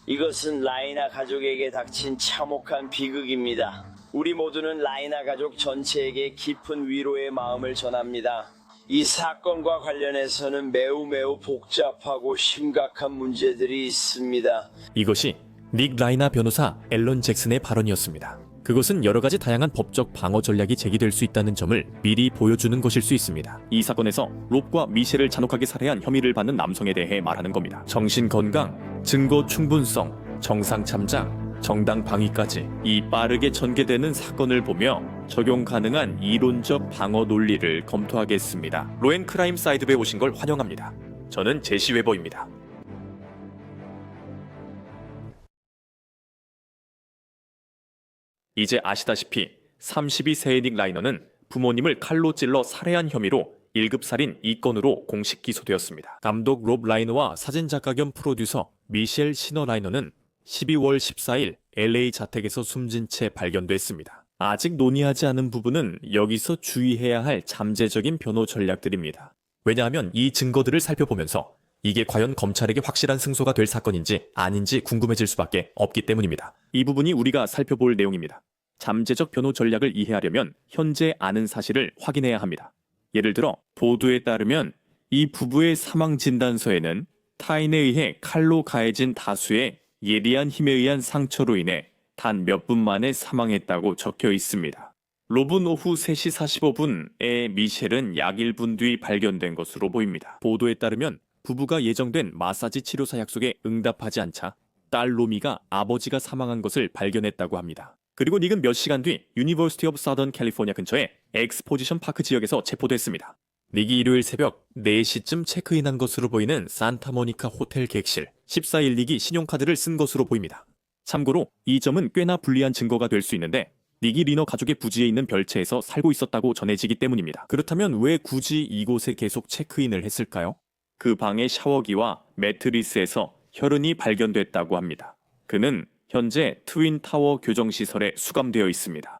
이것은 라이나 가족에게 닥친 참혹한 비극입니다. 우리 모두는 라이나 가족 전체에게 깊은 위로의 마음을 전합니다. 이 사건과 관련해서는 매우 복잡하고 심각한 문제들이 있습니다. 이것이 닉 라이나 변호사 앨런 잭슨의 발언이었습니다. 그것은 여러 가지 다양한 법적 방어 전략이 제기될 수 있다는 점을 미리 보여주는 것일 수 있습니다. 이 사건에서 롭과 미셸을 잔혹하게 살해한 혐의를 받는 남성에 대해 말하는 겁니다. 정신 건강, 증거 충분성, 정상 참작, 정당 방위까지 이 빠르게 전개되는 사건을 보며 적용 가능한 이론적 방어 논리를 검토하겠습니다. 로앤 크라임 사이드에 오신 걸 환영합니다. 저는 제시 웨버입니다. 이제 아시다시피 32세의 닉 라이너는 부모님을 칼로 찔러 살해한 혐의로 1급 살인 2건으로 공식 기소되었습니다. 감독 롭 라이너와 사진작가 겸 프로듀서 미셸 시너 라이너는 12월 14일 LA 자택에서 숨진 채 발견됐습니다. 아직 논의하지 않은 부분은 여기서 주의해야 할 잠재적인 변호 전략들입니다. 왜냐하면 이 증거들을 살펴보면서 이게 과연 검찰에게 확실한 승소가 될 사건인지 아닌지 궁금해질 수밖에 없기 때문입니다. 이 부분이 우리가 살펴볼 내용입니다. 잠재적 변호 전략을 이해하려면 현재 아는 사실을 확인해야 합니다. 예를 들어 보도에 따르면 이 부부의 사망 진단서에는 타인에 의해 칼로 가해진 다수의 예리한 힘에 의한 상처로 인해 단 몇 분 만에 사망했다고 적혀 있습니다. 롭은 오후 3시 45분에 미셸은 약 1분 뒤 발견된 것으로 보입니다. 보도에 따르면 부부가 예정된 마사지 치료사 약속에 응답하지 않자 딸 로미가 아버지가 사망한 것을 발견했다고 합니다. 그리고 닉은 몇 시간 뒤 유니버시티 오브 사던 캘리포니아 근처의 엑스포지션 파크 지역에서 체포됐습니다. 닉이 일요일 새벽 4시쯤 체크인한 것으로 보이는 산타모니카 호텔 객실 14일 닉이 신용카드를 쓴 것으로 보입니다. 참고로 이 점은 꽤나 불리한 증거가 될 수 있는데 닉이 리너 가족의 부지에 있는 별채에서 살고 있었다고 전해지기 때문입니다. 그렇다면 왜 굳이 이곳에 계속 체크인을 했을까요? 그 방의 샤워기와 매트리스에서 혈흔이 발견됐다고 합니다. 그는 현재 트윈타워 교정시설에 수감되어 있습니다.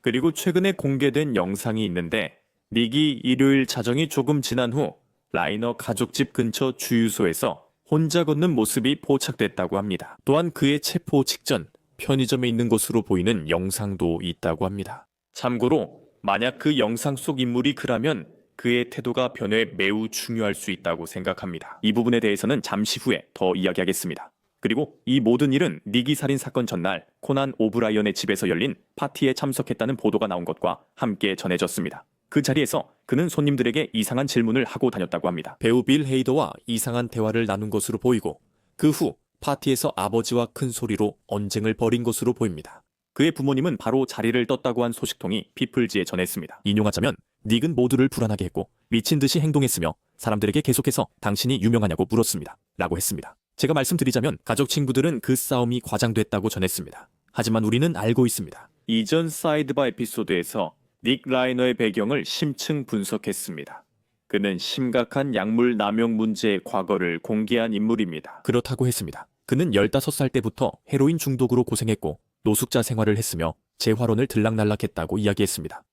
그리고 최근에 공개된 영상이 있는데 닉이 일요일 자정이 조금 지난 후 라이너 가족집 근처 주유소에서 혼자 걷는 모습이 포착됐다고 합니다. 또한 그의 체포 직전 편의점에 있는 것으로 보이는 영상도 있다고 합니다. 참고로 만약 그 영상 속 인물이 그라면 그의 태도가 변호에 매우 중요할 수 있다고 생각합니다. 이 부분에 대해서는 잠시 후에 더 이야기하겠습니다. 그리고 이 모든 일은 닉이 살인 사건 전날 코난 오브라이언의 집에서 열린 파티에 참석했다는 보도가 나온 것과 함께 전해졌습니다. 그 자리에서 그는 손님들에게 이상한 질문을 하고 다녔다고 합니다. 배우 빌 헤이더와 이상한 대화를 나눈 것으로 보이고 그 후 파티에서 아버지와 큰 소리로 언쟁을 벌인 것으로 보입니다. 그의 부모님은 바로 자리를 떴다고 한 소식통이 피플지에 전했습니다. 인용하자면 닉은 모두를 불안하게 했고 미친 듯이 행동했으며 사람들에게 계속해서 당신이 유명하냐고 물었습니다. 라고 했습니다. 제가 말씀드리자면 가족 친구들은 그 싸움이 과장됐다고 전했습니다. 하지만 우리는 알고 있습니다. 이전 사이드바 에피소드에서 닉 라이너의 배경을 심층 분석했습니다. 그는 심각한 약물 남용 문제의 과거를 공개한 인물입니다. 그렇다고 했습니다. 그는 15살 때부터 헤로인 중독으로 고생했고 노숙자 생활을 했으며 재활원을 들락날락했다고 이야기했습니다.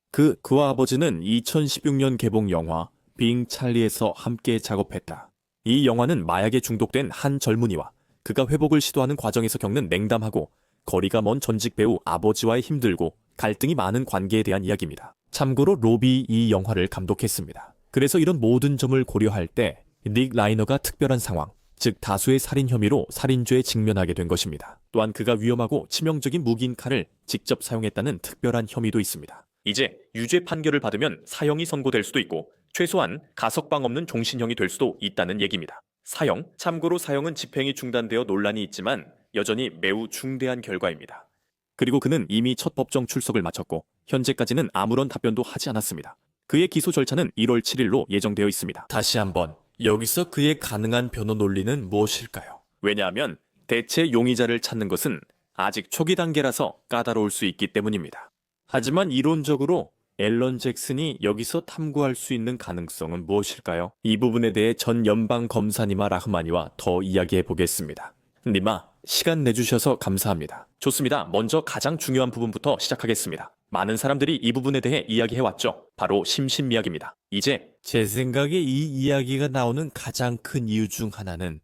그와 아버지는 2016년 개봉 영화 빙 찰리에서 함께 작업했다. 이 영화는 마약에 중독된 한 젊은이와 그가 회복을 시도하는 과정에서 겪는 냉담하고 거리가 먼 전직 배우 아버지와의 힘들고 갈등이 많은 관계에 대한 이야기입니다. 참고로 롭이 이 영화를 감독했습니다. 그래서 이런 모든 점을 고려할 때 닉 라이너가 특별한 상황, 즉 다수의 살인 혐의로 살인죄에 직면하게 된 것입니다. 또한 그가 위험하고 치명적인 무기인 칼을 직접 사용했다는 특별한 혐의도 있습니다. 이제 유죄 판결을 받으면 사형이 선고될 수도 있고 최소한 가석방 없는 종신형이 될 수도 있다는 얘기입니다. 사형, 참고로 사형은 집행이 중단되어 논란이 있지만 여전히 매우 중대한 결과입니다. 그리고 그는 이미 첫 법정 출석을 마쳤고 현재까지는 아무런 답변도 하지 않았습니다. 그의 기소 절차는 1월 7일로 예정되어 있습니다. 다시 한번 여기서 그의 가능한 변호 논리는 무엇일까요? 왜냐하면 대체 용의자를 찾는 것은 아직 초기 단계라서 까다로울 수 있기 때문입니다. 하지만 이론적으로 앨런 잭슨이 여기서 탐구할 수 있는 가능성은 무엇일까요? 이 부분에 대해 전 연방 검사니마 라흐마니와 더 이야기해 보겠습니다. 니마, 시간 내주셔서 감사합니다. 좋습니다. 먼저 가장 중요한 부분부터 시작하겠습니다. 많은 사람들이 이 부분에 대해 이야기해왔죠. 바로 심신미약입니다. 이제 제 생각에 이 이야기가 나오는 가장 큰 이유 중 하나는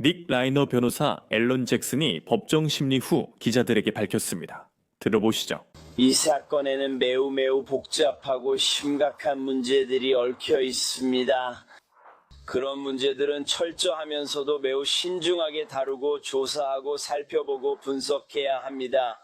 닉 라이너 변호사 앨런 잭슨이 법정 심리 후 기자들에게 밝혔습니다. 들어보시죠. 이 사건에는 매우 복잡하고 심각한 문제들이 얽혀 있습니다. 그런 문제들은 철저하면서도 매우 신중하게 다루고 조사하고 살펴보고 분석해야 합니다.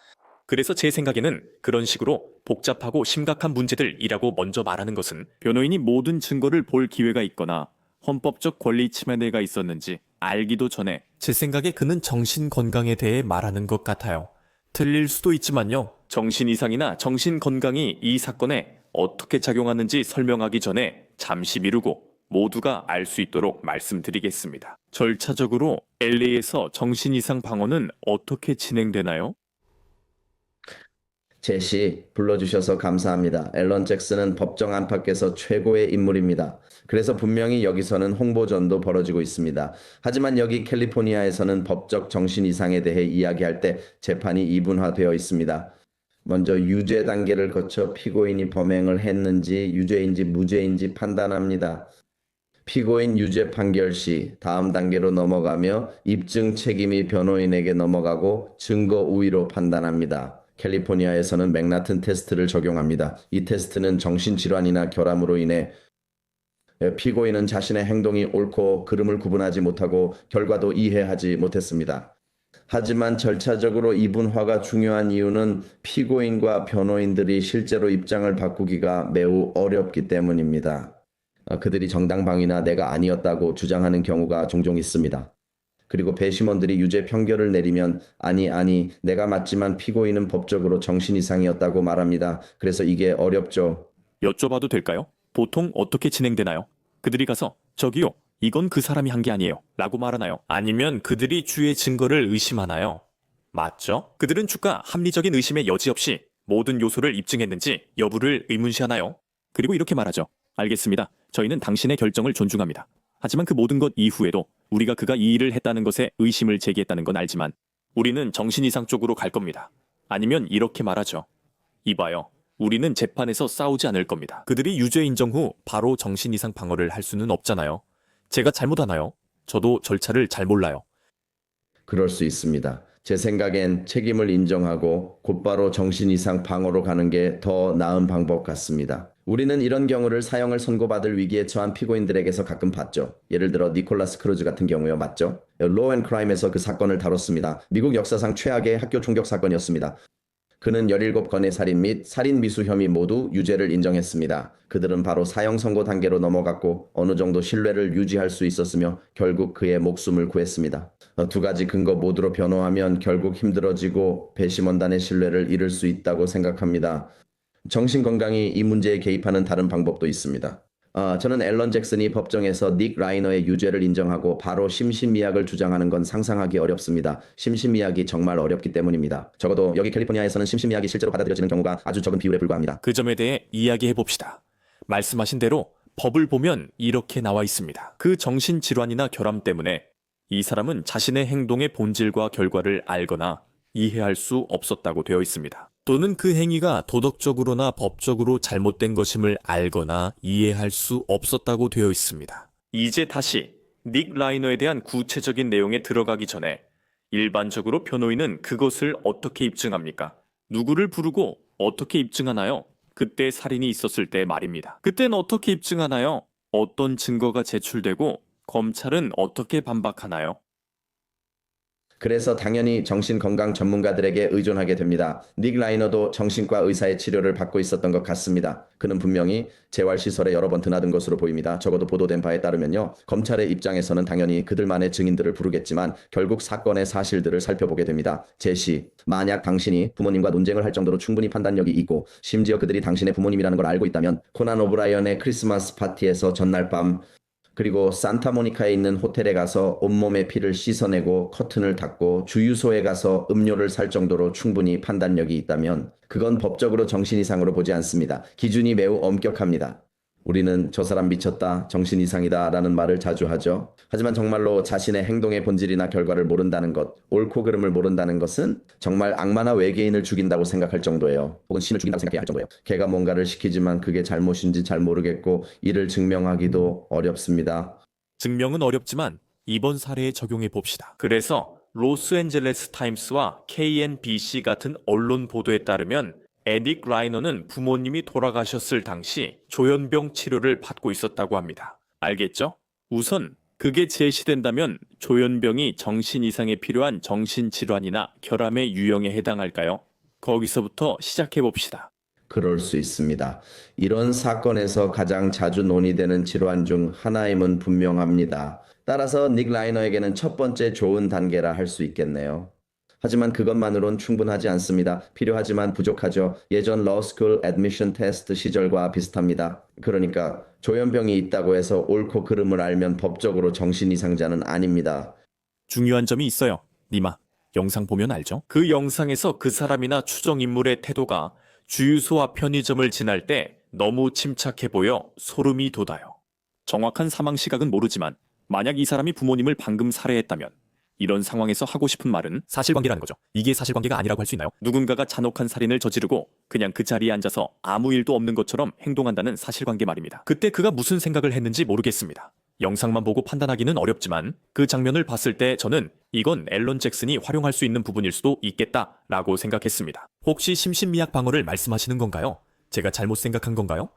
그래서 제 생각에는 그런 식으로 복잡하고 심각한 문제들이라고 먼저 말하는 것은 변호인이 모든 증거를 볼 기회가 있거나 헌법적 권리 침해가 있었는지 알기도 전에 제 생각에 그는 정신 건강에 대해 말하는 것 같아요. 틀릴 수도 있지만요. 정신 이상이나 정신 건강이 이 사건에 어떻게 작용하는지 설명하기 전에 잠시 미루고 모두가 알 수 있도록 말씀드리겠습니다. 절차적으로 LA에서 정신 이상 방어는 어떻게 진행되나요? 제시 불러주셔서 감사합니다. 앨런 잭슨은 법정 안팎에서 최고의 인물입니다. 그래서 분명히 여기서는 홍보전도 벌어지고 있습니다. 하지만 여기 캘리포니아에서는 법적 정신 이상에 대해 이야기할 때 재판이 이분화되어 있습니다. 먼저 유죄 단계를 거쳐 피고인이 범행을 했는지 유죄인지 무죄인지 판단합니다. 피고인 유죄 판결 시 다음 단계로 넘어가며 입증 책임이 변호인에게 넘어가고 증거 우위로 판단합니다. 캘리포니아에서는 맥나튼 테스트를 적용합니다. 이 테스트는 정신질환이나 결함으로 인해 피고인은 자신의 행동이 옳고 그름을 구분하지 못하고 결과도 이해하지 못했습니다. 하지만 절차적으로 이분화가 중요한 이유는 피고인과 변호인들이 실제로 입장을 바꾸기가 매우 어렵기 때문입니다. 그들이 정당방위나 내가 아니었다고 주장하는 경우가 종종 있습니다. 그리고 배심원들이 유죄 판결을 내리면 아니 내가 맞지만 피고인은 법적으로 정신 이상이었다고 말합니다. 그래서 이게 어렵죠. 여쭤봐도 될까요? 보통 어떻게 진행되나요? 그들이 가서 저기요, 이건 그 사람이 한 게 아니에요 라고 말하나요? 아니면 그들이 주의 증거를 의심하나요? 맞죠? 그들은 주가 합리적인 의심의 여지 없이 모든 요소를 입증했는지 여부를 의문시하나요? 그리고 이렇게 말하죠. 알겠습니다. 저희는 당신의 결정을 존중합니다. 하지만 그 모든 것 이후에도 우리가 그가 이 일을 했다는 것에 의심을 제기했다는 건 알지만 우리는 정신 이상 쪽으로 갈 겁니다. 아니면 이렇게 말하죠. 이봐요. 우리는 재판에서 싸우지 않을 겁니다. 그들이 유죄 인정 후 바로 정신 이상 방어를 할 수는 없잖아요. 제가 잘못하나요? 저도 절차를 잘 몰라요. 그럴 수 있습니다. 제 생각엔 책임을 인정하고 곧바로 정신 이상 방어로 가는 게 더 나은 방법 같습니다. 우리는 이런 경우를 사형을 선고받을 위기에 처한 피고인들에게서 가끔 봤죠. 예를 들어 니콜라스 크루즈 같은 경우요. 맞죠? 로우 앤 크라임에서 그 사건을 다뤘습니다. 미국 역사상 최악의 학교 총격 사건이었습니다. 그는 17건의 살인 및 살인 미수 혐의 모두 유죄를 인정했습니다. 그들은 바로 사형 선고 단계로 넘어갔고 어느 정도 신뢰를 유지할 수 있었으며 결국 그의 목숨을 구했습니다. 두 가지 근거 모두로 변호하면 결국 힘들어지고 배심원단의 신뢰를 잃을 수 있다고 생각합니다. 정신건강이 이 문제에 개입하는 다른 방법도 있습니다. 저는 앨런 잭슨이 법정에서 닉 라이너의 유죄를 인정하고 바로 심신미약을 주장하는 건 상상하기 어렵습니다. 심신미약이 정말 어렵기 때문입니다. 적어도 여기 캘리포니아에서는 심신미약이 실제로 받아들여지는 경우가 아주 적은 비율에 불과합니다. 그 점에 대해 이야기해 봅시다. 말씀하신 대로 법을 보면 이렇게 나와 있습니다. 그 정신질환이나 결함 때문에 이 사람은 자신의 행동의 본질과 결과를 알거나 이해할 수 없었다고 되어 있습니다. 또는 그 행위가 도덕적으로나 법적으로 잘못된 것임을 알거나 이해할 수 없었다고 되어 있습니다. 이제 다시 닉 라이너에 대한 구체적인 내용에 들어가기 전에 일반적으로 변호인은 그것을 어떻게 입증합니까? 누구를 부르고 어떻게 입증하나요? 그때 살인이 있었을 때 말입니다. 그땐 어떻게 입증하나요? 어떤 증거가 제출되고 검찰은 어떻게 반박하나요? 그래서 당연히 정신건강 전문가들에게 의존하게 됩니다. 닉 라이너도 정신과 의사의 치료를 받고 있었던 것 같습니다. 그는 분명히 재활시설에 여러 번 드나든 것으로 보입니다. 적어도 보도된 바에 따르면요. 검찰의 입장에서는 당연히 그들만의 증인들을 부르겠지만 결국 사건의 사실들을 살펴보게 됩니다. 제시, 만약 당신이 부모님과 논쟁을 할 정도로 충분히 판단력이 있고 심지어 그들이 당신의 부모님이라는 걸 알고 있다면 코난 오브라이언의 크리스마스 파티에서 전날 밤 그리고 산타모니카에 있는 호텔에 가서 온몸의 피를 씻어내고 커튼을 닫고 주유소에 가서 음료를 살 정도로 충분히 판단력이 있다면 그건 법적으로 정신 이상으로 보지 않습니다. 기준이 매우 엄격합니다. 우리는 저 사람 미쳤다, 정신 이상이다 라는 말을 자주 하죠. 하지만 정말로 자신의 행동의 본질이나 결과를 모른다는 것, 옳고 그름을 모른다는 것은 정말 악마나 외계인을 죽인다고 생각할 정도예요. 혹은 신을 죽인다고 생각해야 할 정도예요. 걔가 뭔가를 시키지만 그게 잘못인지 잘 모르겠고 이를 증명하기도 어렵습니다. 증명은 어렵지만 이번 사례에 적용해 봅시다. 그래서 로스앤젤레스 타임스와 KNBC 같은 언론 보도에 따르면 에딕 라이너는 부모님이 돌아가셨을 당시 조현병 치료를 받고 있었다고 합니다. 알겠죠? 우선 그게 제시된다면 조현병이 정신 이상에 필요한 정신질환이나 결함의 유형에 해당할까요? 거기서부터 시작해 봅시다. 그럴 수 있습니다. 이런 사건에서 가장 자주 논의되는 질환 중 하나임은 분명합니다. 따라서 닉 라이너에게는 첫 번째 좋은 단계라 할 수 있겠네요. 하지만 그것만으론 충분하지 않습니다. 필요하지만 부족하죠. 예전 러스쿨 애드미션 테스트 시절과 비슷합니다. 그러니까 조현병이 있다고 해서 옳고 그름을 알면 법적으로 정신이상자는 아닙니다. 중요한 점이 있어요. 니마, 영상 보면 알죠? 그 영상에서 그 사람이나 추정인물의 태도가 주유소와 편의점을 지날 때 너무 침착해 보여 소름이 돋아요. 정확한 사망 시각은 모르지만 만약 이 사람이 부모님을 방금 살해했다면 이런 상황에서 하고 싶은 말은 사실관계라는 거죠. 이게 사실관계가 아니라고 할 수 있나요? 누군가가 잔혹한 살인을 저지르고 그냥 그 자리에 앉아서 아무 일도 없는 것처럼 행동한다는 사실관계 말입니다. 그때 그가 무슨 생각을 했는지 모르겠습니다. 영상만 보고 판단하기는 어렵지만 그 장면을 봤을 때 저는 이건 앨런 잭슨이 활용할 수 있는 부분일 수도 있겠다라고 생각했습니다. 혹시 심신미약 방어를 말씀하시는 건가요? 제가 잘못 생각한 건가요?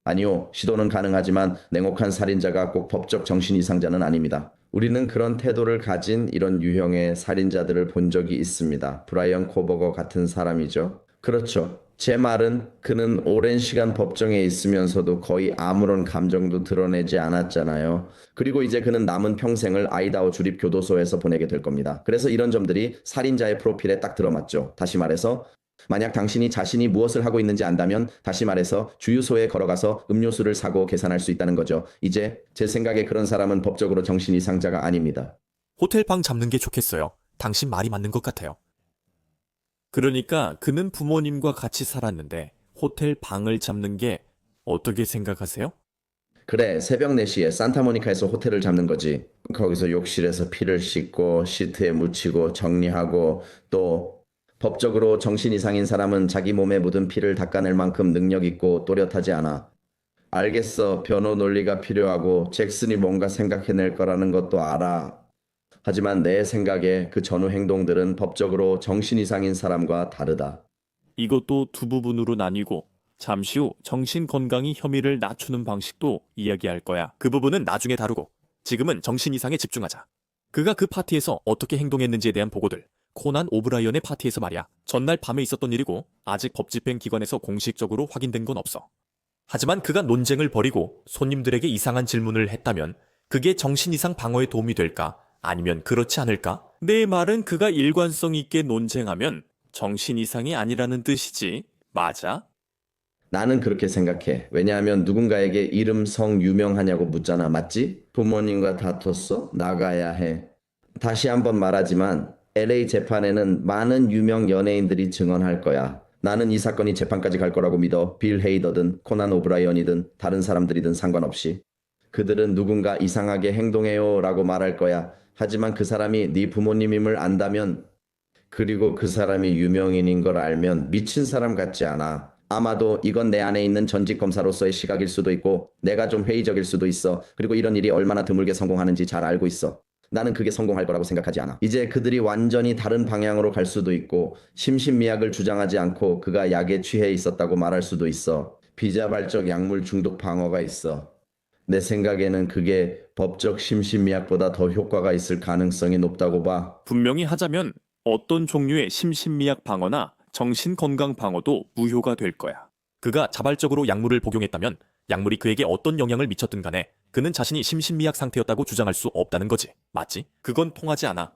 아니요, 시도는 가능하지만 냉혹한 살인자가 꼭 법적 정신이상자는 아닙니다. 우리는 그런 태도를 가진 이런 유형의 살인자들을 본 적이 있습니다. 브라이언 코버거 같은 사람이죠. 그렇죠. 제 말은 그는 오랜 시간 법정에 있으면서도 거의 아무런 감정도 드러내지 않았잖아요. 그리고 이제 그는 남은 평생을 아이다호 주립교도소에서 보내게 될 겁니다. 그래서 이런 점들이 살인자의 프로필에 딱 들어맞죠. 다시 말해서 만약 당신이 자신이 무엇을 하고 있는지 안다면 다시 말해서 주유소에 걸어가서 음료수를 사고 계산할 수 있다는 거죠. 이제 제 생각에 그런 사람은 법적으로 정신이상자가 아닙니다. 호텔 방 잡는 게 좋겠어요. 당신 말이 맞는 것 같아요. 그러니까 그는 부모님과 같이 살았는데 호텔 방을 잡는 게 어떻게 생각하세요? 그래, 새벽 4시에 산타모니카에서 호텔을 잡는 거지. 거기서 욕실에서 피를 씻고 시트에 묻히고 정리하고 또 법적으로 정신 이상인 사람은 자기 몸에 묻은 피를 닦아낼 만큼 능력 있고 또렷하지 않아. 알겠어. 변호 논리가 필요하고 잭슨이 뭔가 생각해낼 거라는 것도 알아. 하지만 내 생각에 그 전후 행동들은 법적으로 정신 이상인 사람과 다르다. 이것도 두 부분으로 나뉘고 잠시 후 정신건강이 혐의를 낮추는 방식도 이야기할 거야. 그 부분은 나중에 다루고 지금은 정신 이상에 집중하자. 그가 그 파티에서 어떻게 행동했는지에 대한 보고들. 코난 오브라이언의 파티에서 말이야. 전날 밤에 있었던 일이고 아직 법집행 기관에서 공식적으로 확인된 건 없어. 하지만 그가 논쟁을 벌이고 손님들에게 이상한 질문을 했다면 그게 정신 이상 방어에 도움이 될까? 아니면 그렇지 않을까? 내 말은 그가 일관성 있게 논쟁하면 정신 이상이 아니라는 뜻이지. 맞아? 나는 그렇게 생각해. 왜냐하면 누군가에게 이름, 성 유명하냐고 묻잖아. 맞지? 부모님과 다퉜어? 나가야 해. 다시 한번 말하지만 LA 재판에는 많은 유명 연예인들이 증언할 거야. 나는 이 사건이 재판까지 갈 거라고 믿어. 빌 헤이더든 코난 오브라이언이든 다른 사람들이든 상관없이. 그들은 누군가 이상하게 행동해요 라고 말할 거야. 하지만 그 사람이 네 부모님임을 안다면 그리고 그 사람이 유명인인 걸 알면 미친 사람 같지 않아. 아마도 이건 내 안에 있는 전직 검사로서의 시각일 수도 있고 내가 좀 회의적일 수도 있어. 그리고 이런 일이 얼마나 드물게 성공하는지 잘 알고 있어. 나는 그게 성공할 거라고 생각하지 않아. 이제 그들이 완전히 다른 방향으로 갈 수도 있고 심신미약을 주장하지 않고 그가 약에 취해 있었다고 말할 수도 있어. 비자발적 약물 중독 방어가 있어. 내 생각에는 그게 법적 심신미약보다 더 효과가 있을 가능성이 높다고 봐. 분명히 하자면 어떤 종류의 심신미약 방어나 정신건강 방어도 무효가 될 거야. 그가 자발적으로 약물을 복용했다면 약물이 그에게 어떤 영향을 미쳤든 간에 그는 자신이 심신미약 상태였다고 주장할 수 없다는 거지. 맞지? 그건 통하지 않아.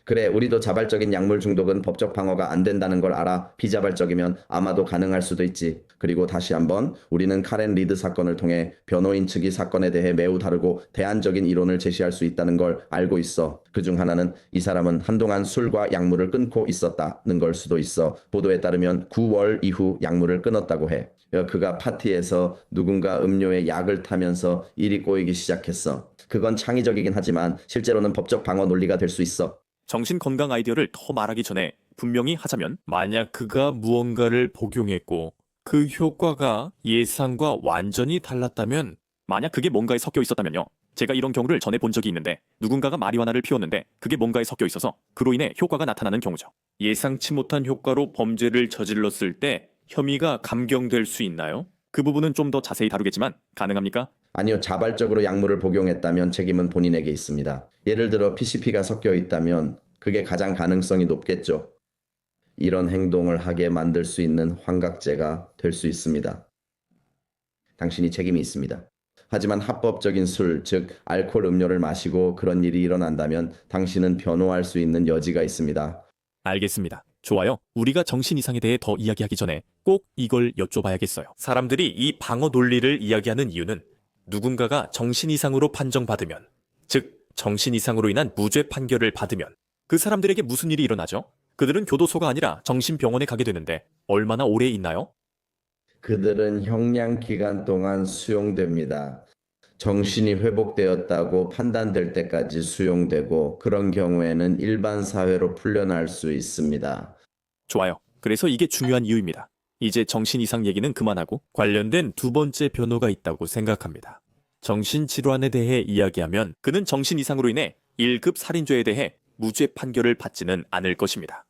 그래, 우리도 자발적인 약물 중독은 법적 방어가 안 된다는 걸 알아. 비자발적이면 아마도 가능할 수도 있지. 그리고 다시 한번 우리는 카렌 리드 사건을 통해 변호인 측이 사건에 대해 매우 다르고 대안적인 이론을 제시할 수 있다는 걸 알고 있어. 그중 하나는 이 사람은 한동안 술과 약물을 끊고 있었다는 걸 수도 있어. 보도에 따르면 9월 이후 약물을 끊었다고 해. 그가 파티에서 누군가 음료에 약을 타면서 일이 꼬이기 시작했어. 그건 창의적이긴 하지만 실제로는 법적 방어 논리가 될 수 있어. 정신건강 아이디어를 더 말하기 전에 분명히 하자면 만약 그가 무언가를 복용했고 그 효과가 예상과 완전히 달랐다면 만약 그게 뭔가에 섞여 있었다면요. 제가 이런 경우를 전에 본 적이 있는데 누군가가 마리화나를 피웠는데 그게 뭔가에 섞여 있어서 그로 인해 효과가 나타나는 경우죠. 예상치 못한 효과로 범죄를 저질렀을 때 혐의가 감경될 수 있나요? 그 부분은 좀 더 자세히 다루겠지만 가능합니까? 아니요, 자발적으로 약물을 복용했다면 책임은 본인에게 있습니다. 예를 들어 PCP가 섞여 있다면 그게 가장 가능성이 높겠죠. 이런 행동을 하게 만들 수 있는 환각제가 될 수 있습니다. 당신이 책임이 있습니다. 하지만 합법적인 술, 즉 알코올 음료를 마시고 그런 일이 일어난다면 당신은 변호할 수 있는 여지가 있습니다. 알겠습니다. 좋아요. 우리가 정신 이상에 대해 더 이야기하기 전에 꼭 이걸 여쭤봐야겠어요. 사람들이 이 방어 논리를 이야기하는 이유는 누군가가 정신 이상으로 판정받으면, 즉 정신 이상으로 인한 무죄 판결을 받으면 그 사람들에게 무슨 일이 일어나죠? 그들은 교도소가 아니라 정신병원에 가게 되는데 얼마나 오래 있나요? 그들은 형량 기간 동안 수용됩니다. 정신이 회복되었다고 판단될 때까지 수용되고 그런 경우에는 일반 사회로 풀려날 수 있습니다. 좋아요. 그래서 이게 중요한 이유입니다. 이제 정신 이상 얘기는 그만하고 관련된 두 번째 변호가 있다고 생각합니다. 정신질환에 대해 이야기하면 그는 정신 이상으로 인해 1급 살인죄에 대해 무죄 판결을 받지는 않을 것입니다.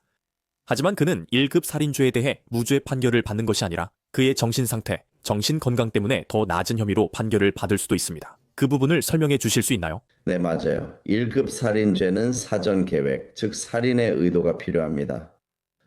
하지만 그는 1급 살인죄에 대해 무죄 판결을 받는 것이 아니라 그의 정신 상태, 정신 건강 때문에 더 낮은 혐의로 판결을 받을 수도 있습니다. 그 부분을 설명해 주실 수 있나요? 네, 맞아요. 1급 살인죄는 사전 계획, 즉 살인의 의도가 필요합니다.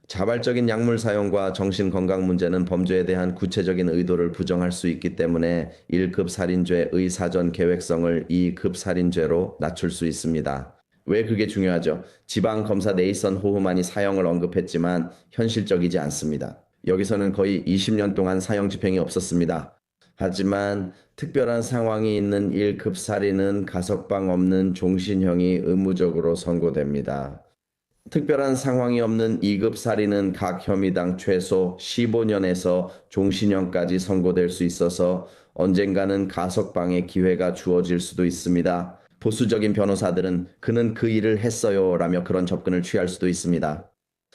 자발적인 약물 사용과 정신 건강 문제는 범죄에 대한 구체적인 의도를 부정할 수 있기 때문에 1급 살인죄의 사전 계획성을 2급 살인죄로 낮출 수 있습니다. 왜 그게 중요하죠? 지방 검사 네이선 호흐만이 사형을 언급했지만 현실적이지 않습니다. 여기서는 거의 20년 동안 사형 집행이 없었습니다. 하지만 특별한 상황이 있는 1급 살인은 가석방 없는 종신형이 의무적으로 선고됩니다. 특별한 상황이 없는 2급 살인은 각 혐의당 최소 15년에서 종신형까지 선고될 수 있어서 언젠가는 가석방의 기회가 주어질 수도 있습니다. 보수적인 변호사들은 그는 그 일을 했어요 라며 그런 접근을 취할 수도 있습니다.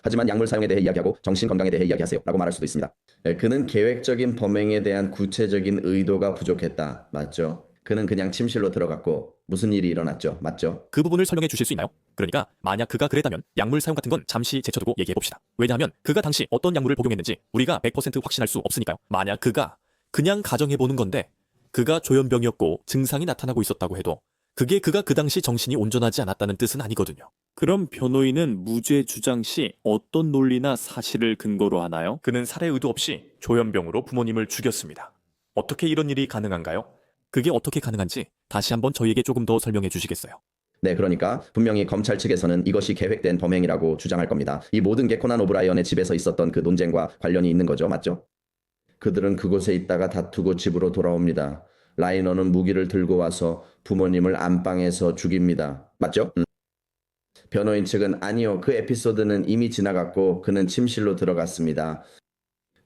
하지만 약물 사용에 대해 이야기하고 정신 건강에 대해 이야기하세요 라고 말할 수도 있습니다. 그는 계획적인 범행에 대한 구체적인 의도가 부족했다. 맞죠? 그는 그냥 침실로 들어갔고 무슨 일이 일어났죠. 맞죠? 그 부분을 설명해 주실 수 있나요? 그러니까 만약 그가 그랬다면 약물 사용 같은 건 잠시 제쳐두고 얘기해 봅시다. 왜냐하면 그가 당시 어떤 약물을 복용했는지 우리가 100% 확신할 수 없으니까요. 만약 그가 그냥 가정해 보는 건데 그가 조현병이었고 증상이 나타나고 있었다고 해도 그게 그가 그 당시 정신이 온전하지 않았다는 뜻은 아니거든요. 그럼 변호인은 무죄 주장 시 어떤 논리나 사실을 근거로 하나요? 그는 살해 의도 없이 조현병으로 부모님을 죽였습니다. 어떻게 이런 일이 가능한가요? 그게 어떻게 가능한지 다시 한번 저희에게 조금 더 설명해 주시겠어요? 네, 그러니까 분명히 검찰 측에서는 이것이 계획된 범행이라고 주장할 겁니다. 이 모든 게 코난 오브라이언의 집에서 있었던 그 논쟁과 관련이 있는 거죠. 맞죠? 그들은 그곳에 있다가 다투고 집으로 돌아옵니다. 라이너는 무기를 들고 와서 부모님을 안방에서 죽입니다. 맞죠? 변호인 측은 아니요, 그 에피소드는 이미 지나갔고 그는 침실로 들어갔습니다.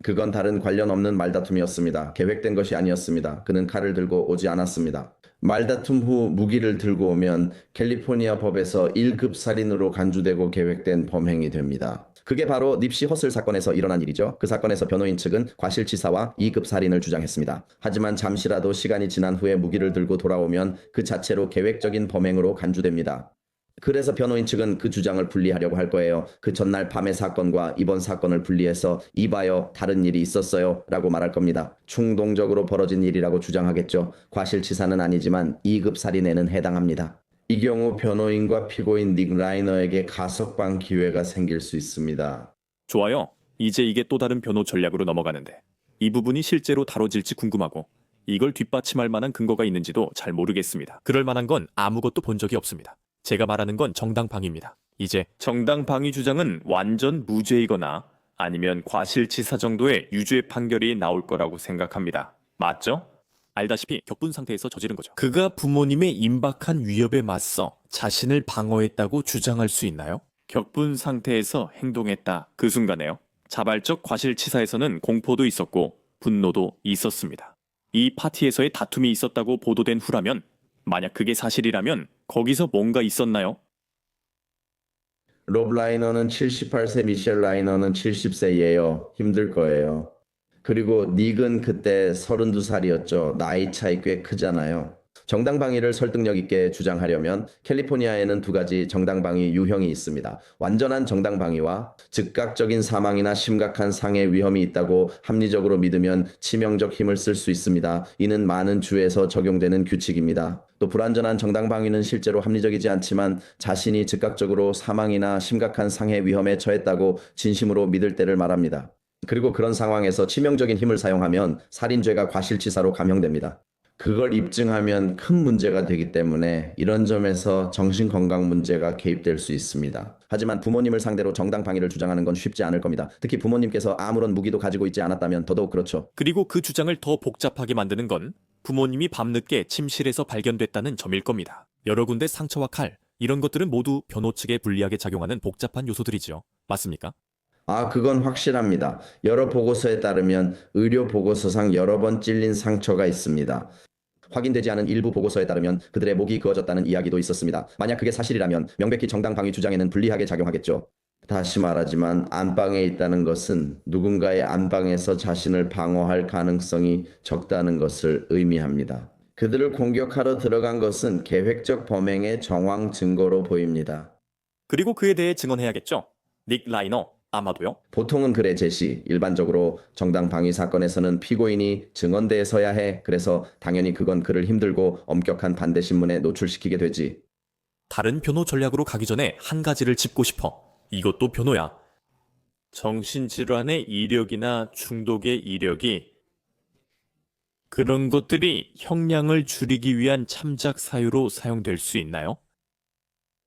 그건 다른 관련 없는 말다툼이었습니다. 계획된 것이 아니었습니다. 그는 칼을 들고 오지 않았습니다. 말다툼 후 무기를 들고 오면 캘리포니아 법에서 1급 살인으로 간주되고 계획된 범행이 됩니다. 그게 바로 닙시 허슬 사건에서 일어난 일이죠. 그 사건에서 변호인 측은 과실치사와 2급 살인을 주장했습니다. 하지만 잠시라도 시간이 지난 후에 무기를 들고 돌아오면 그 자체로 계획적인 범행으로 간주됩니다. 그래서 변호인 측은 그 주장을 분리하려고 할 거예요. 그 전날 밤의 사건과 이번 사건을 분리해서 이봐요, 다른 일이 있었어요 라고 말할 겁니다. 충동적으로 벌어진 일이라고 주장하겠죠. 과실치사는 아니지만 2급 살인에는 해당합니다. 이 경우 변호인과 피고인 닉 라이너에게 가석방 기회가 생길 수 있습니다. 좋아요. 이제 이게 또 다른 변호 전략으로 넘어가는데 이 부분이 실제로 다뤄질지 궁금하고 이걸 뒷받침할 만한 근거가 있는지도 잘 모르겠습니다. 그럴 만한 건 아무것도 본 적이 없습니다. 제가 말하는 건 정당방위입니다. 이제 정당방위 주장은 완전 무죄이거나 아니면 과실치사 정도의 유죄 판결이 나올 거라고 생각합니다. 맞죠? 알다시피 격분 상태에서 저지른 거죠. 그가 부모님의 임박한 위협에 맞서 자신을 방어했다고 주장할 수 있나요? 격분 상태에서 행동했다. 그 순간에요. 자발적 과실치사에서는 공포도 있었고 분노도 있었습니다. 이 파티에서의 다툼이 있었다고 보도된 후라면 만약 그게 사실이라면 거기서 뭔가 있었나요? 롭 라이너는 78세, 미셸 라이너는 70세예요. 힘들 거예요. 그리고 닉은 그때 32살이었죠. 나이 차이 꽤 크잖아요. 정당방위를 설득력 있게 주장하려면 캘리포니아에는 두 가지 정당방위 유형이 있습니다. 완전한 정당방위와 즉각적인 사망이나 심각한 상해 위험이 있다고 합리적으로 믿으면 치명적 힘을 쓸 수 있습니다. 이는 많은 주에서 적용되는 규칙입니다. 또 불완전한 정당방위는 실제로 합리적이지 않지만 자신이 즉각적으로 사망이나 심각한 상해 위험에 처했다고 진심으로 믿을 때를 말합니다. 그리고 그런 상황에서 치명적인 힘을 사용하면 살인죄가 과실치사로 감형됩니다. 그걸 입증하면 큰 문제가 되기 때문에 이런 점에서 정신건강 문제가 개입될 수 있습니다. 하지만 부모님을 상대로 정당 방위를 주장하는 건 쉽지 않을 겁니다. 특히 부모님께서 아무런 무기도 가지고 있지 않았다면 더더욱 그렇죠. 그리고 그 주장을 더 복잡하게 만드는 건 부모님이 밤늦게 침실에서 발견됐다는 점일 겁니다. 여러 군데 상처와 칼, 이런 것들은 모두 변호 측에 불리하게 작용하는 복잡한 요소들이죠. 맞습니까? 그건 확실합니다. 여러 보고서에 따르면 의료 보고서상 여러 번 찔린 상처가 있습니다. 확인되지 않은 일부 보고서에 따르면 그들의 목이 그어졌다는 이야기도 있었습니다. 만약 그게 사실이라면 명백히 정당 방위 주장에는 불리하게 작용하겠죠. 다시 말하지만 안방에 있다는 것은 누군가의 안방에서 자신을 방어할 가능성이 적다는 것을 의미합니다. 그들을 공격하러 들어간 것은 계획적 범행의 정황 증거로 보입니다. 그리고 그에 대해 증언해야겠죠. 닉 라이너, 아마도요. 보통은 그래 제시. 일반적으로 정당 방위 사건에서는 피고인이 증언대에 서야 해. 그래서 당연히 그건 그를 힘들고 엄격한 반대 신문에 노출시키게 되지. 다른 변호 전략으로 가기 전에 한 가지를 짚고 싶어. 이것도 변호야. 정신질환의 이력이나 중독의 이력이 그런 것들이 형량을 줄이기 위한 참작 사유로 사용될 수 있나요?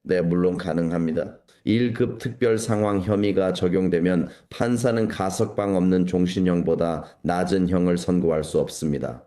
네, 물론 가능합니다. 1급 특별 상황 혐의가 적용되면 판사는 가석방 없는 종신형보다 낮은 형을 선고할 수 없습니다.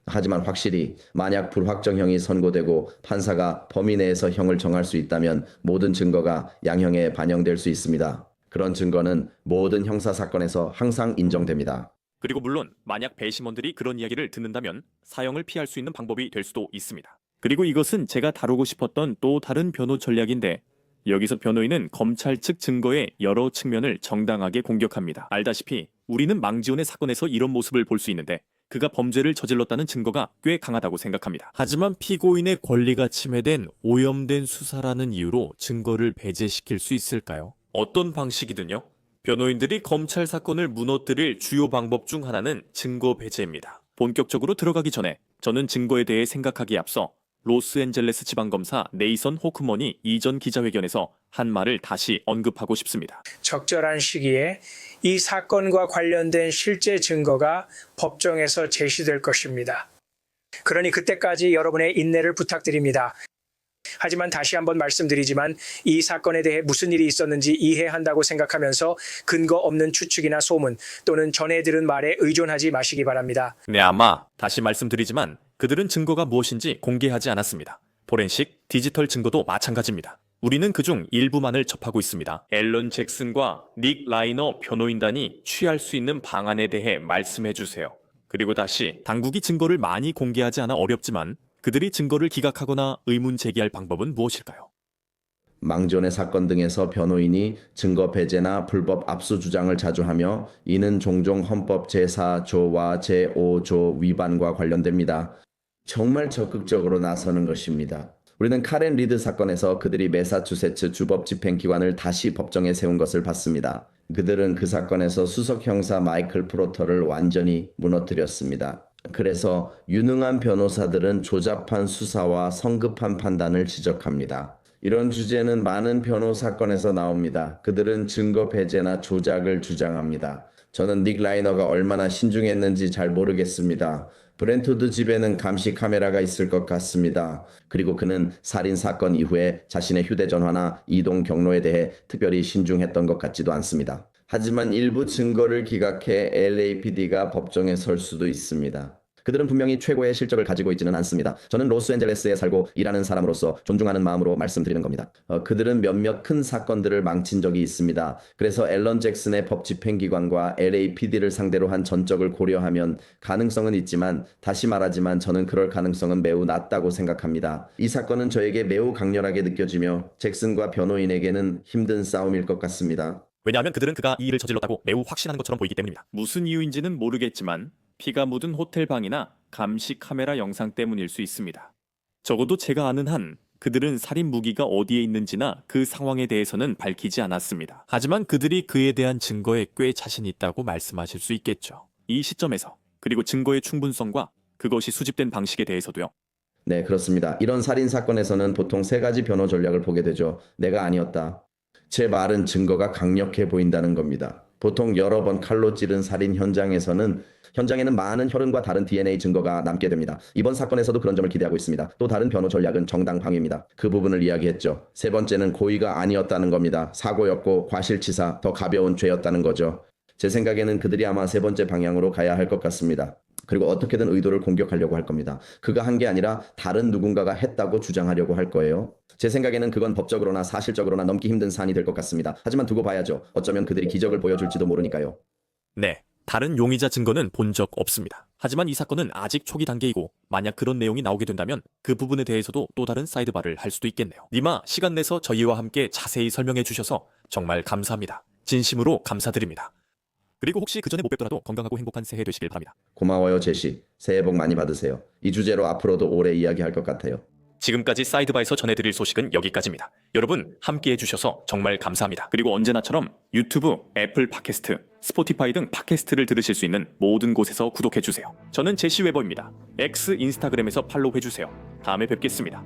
하지만 확실히 만약 불확정형이 선고되고 판사가 범위 내에서 형을 정할 수 있다면 모든 증거가 양형에 반영될 수 있습니다. 그런 증거는 모든 형사 사건에서 항상 인정됩니다. 그리고 물론 만약 배심원들이 그런 이야기를 듣는다면 사형을 피할 수 있는 방법이 될 수도 있습니다. 그리고 이것은 제가 다루고 싶었던 또 다른 변호 전략인데 여기서 변호인은 검찰 측 증거의 여러 측면을 정당하게 공격합니다. 알다시피 우리는 망지훈의 사건에서 이런 모습을 볼 수 있는데 그가 범죄를 저질렀다는 증거가 꽤 강하다고 생각합니다. 하지만 피고인의 권리가 침해된 오염된 수사라는 이유로 증거를 배제시킬 수 있을까요? 어떤 방식이든요. 변호인들이 검찰 사건을 무너뜨릴 주요 방법 중 하나는 증거 배제입니다. 본격적으로 들어가기 전에 저는 증거에 대해 생각하기에 앞서 로스앤젤레스 지방검사 네이선 호크먼이 이전 기자회견에서 한 말을 다시 언급하고 싶습니다. 적절한 시기에 이 사건과 관련된 실제 증거가 법정에서 제시될 것입니다. 그러니 그때까지 여러분의 인내를 부탁드립니다. 하지만 다시 한번 말씀드리지만 이 사건에 대해 무슨 일이 있었는지 이해한다고 생각하면서 근거 없는 추측이나 소문 또는 전해 들은 말에 의존하지 마시기 바랍니다. 네, 아마 다시 말씀드리지만 그들은 증거가 무엇인지 공개하지 않았습니다. 포렌식, 디지털 증거도 마찬가지입니다. 우리는 그중 일부만을 접하고 있습니다. 앨런 잭슨과 닉 라이너 변호인단이 취할 수 있는 방안에 대해 말씀해 주세요. 그리고 다시 당국이 증거를 많이 공개하지 않아 어렵지만 그들이 증거를 기각하거나 의문 제기할 방법은 무엇일까요? 망지훈의 사건 등에서 변호인이 증거 배제나 불법 압수 주장을 자주 하며 이는 종종 헌법 제4조와 제5조 위반과 관련됩니다. 정말 적극적으로 나서는 것입니다. 우리는 카렌 리드 사건에서 그들이 매사추세츠 주법 집행기관을 다시 법정에 세운 것을 봤습니다. 그들은 그 사건에서 수석 형사 마이클 프로터를 완전히 무너뜨렸습니다. 그래서 유능한 변호사들은 조잡한 수사와 성급한 판단을 지적합니다. 이런 주제는 많은 변호 사건에서 나옵니다. 그들은 증거 배제나 조작을 주장합니다. 저는 닉 라이너가 얼마나 신중했는지 잘 모르겠습니다. 브렌트우드 집에는 감시 카메라가 있을 것 같습니다. 그리고 그는 살인 사건 이후에 자신의 휴대전화나 이동 경로에 대해 특별히 신중했던 것 같지도 않습니다. 하지만 일부 증거를 기각해 LAPD가 법정에 설 수도 있습니다. 그들은 분명히 최고의 실적을 가지고 있지는 않습니다. 저는 로스앤젤레스에 살고 일하는 사람으로서 존중하는 마음으로 말씀드리는 겁니다. 그들은 몇몇 큰 사건들을 망친 적이 있습니다. 그래서 앨런 잭슨의 법 집행기관과 LAPD를 상대로 한 전적을 고려하면 가능성은 있지만 다시 말하지만 저는 그럴 가능성은 매우 낮다고 생각합니다. 이 사건은 저에게 매우 강렬하게 느껴지며 잭슨과 변호인에게는 힘든 싸움일 것 같습니다. 왜냐하면 그들은 그가 이 일을 저질렀다고 매우 확신하는 것처럼 보이기 때문입니다. 무슨 이유인지는 모르겠지만 피가 묻은 호텔 방이나 감시 카메라 영상 때문일 수 있습니다. 적어도 제가 아는 한 그들은 살인 무기가 어디에 있는지나 그 상황에 대해서는 밝히지 않았습니다. 하지만 그들이 그에 대한 증거에 꽤 자신 있다고 말씀하실 수 있겠죠. 이 시점에서 그리고 증거의 충분성과 그것이 수집된 방식에 대해서도요. 네, 그렇습니다. 이런 살인 사건에서는 보통 세 가지 변호 전략을 보게 되죠. 내가 아니었다. 제 말은 증거가 강력해 보인다는 겁니다. 보통 여러 번 칼로 찌른 살인 현장에는 많은 혈흔과 다른 DNA 증거가 남게 됩니다. 이번 사건에서도 그런 점을 기대하고 있습니다. 또 다른 변호 전략은 정당 방위입니다. 그 부분을 이야기했죠. 세 번째는 고의가 아니었다는 겁니다. 사고였고 과실치사, 더 가벼운 죄였다는 거죠. 제 생각에는 그들이 아마 세 번째 방향으로 가야 할 것 같습니다. 그리고 어떻게든 의도를 공격하려고 할 겁니다. 그가 한 게 아니라 다른 누군가가 했다고 주장하려고 할 거예요. 제 생각에는 그건 법적으로나 사실적으로나 넘기 힘든 사안이 될 것 같습니다. 하지만 두고 봐야죠. 어쩌면 그들이 기적을 보여줄지도 모르니까요. 네, 다른 용의자 증거는 본 적 없습니다. 하지만 이 사건은 아직 초기 단계이고 만약 그런 내용이 나오게 된다면 그 부분에 대해서도 또 다른 사이드바를 할 수도 있겠네요. 니마 시간 내서 저희와 함께 자세히 설명해 주셔서 정말 감사합니다. 진심으로 감사드립니다. 그리고 혹시 그 전에 못 뵙더라도 건강하고 행복한 새해 되시길 바랍니다. 고마워요, 제시. 새해 복 많이 받으세요. 이 주제로 앞으로도 오래 이야기할 것 같아요. 지금까지 사이드바에서 전해드릴 소식은 여기까지입니다. 여러분 함께 해주셔서 정말 감사합니다. 그리고 언제나처럼 유튜브, 애플 팟캐스트, 스포티파이 등 팟캐스트를 들으실 수 있는 모든 곳에서 구독해주세요. 저는 제시 웨버입니다. X 인스타그램에서 팔로우해주세요. 다음에 뵙겠습니다.